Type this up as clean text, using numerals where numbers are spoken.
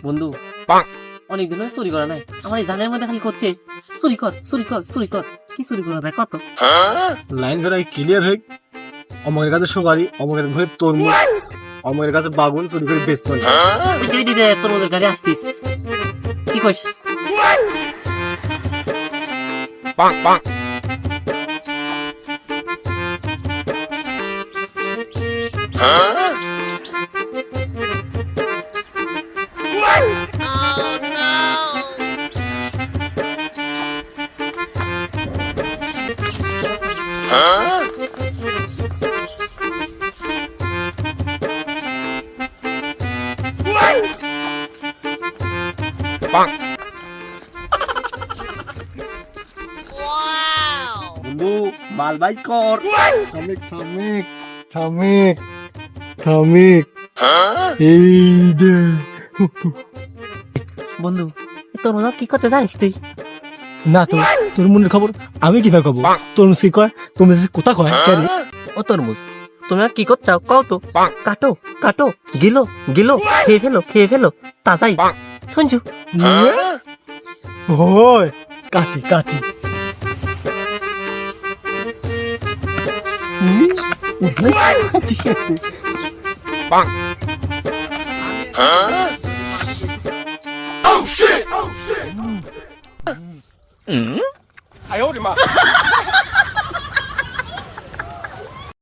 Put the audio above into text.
বন্ধু অনেকদিন ধরে চুরি করা নাই, আমার এই জানের মধ্যে খালি করছে চুরি কর চুরি কর চুরি কর। কি চুরি করা ভাই কত লাইন ধরে ক্লিয়ার হয়ে অমকের কাছে সুপারি, অমকের ঘরে তরমুজ, অমকের কাছে বাগুন চুরি করে বেচতে হবে। দিদি দে তোর ওদের গাড়ি আসতিস কি কইস? বন্ধু মাল বাই কর। থামিক থামিক থামিক থামিক এই দে। বন্ধু তোর মনে হয় কি করতে জানিস তুই? না তো তোর মনের খবর আমি কিভাবে কব? তরমুজ কি কয়, তরমুজ কোথা কয়? ও তরমুজ তোমরা কি করছাও কও তো? কাটো কাটো গিলো গিলো খেয়ে ফেলো তাজাই শুনছু? ওই কাটি কাটি ঠিক আছে।哎呦我的妈！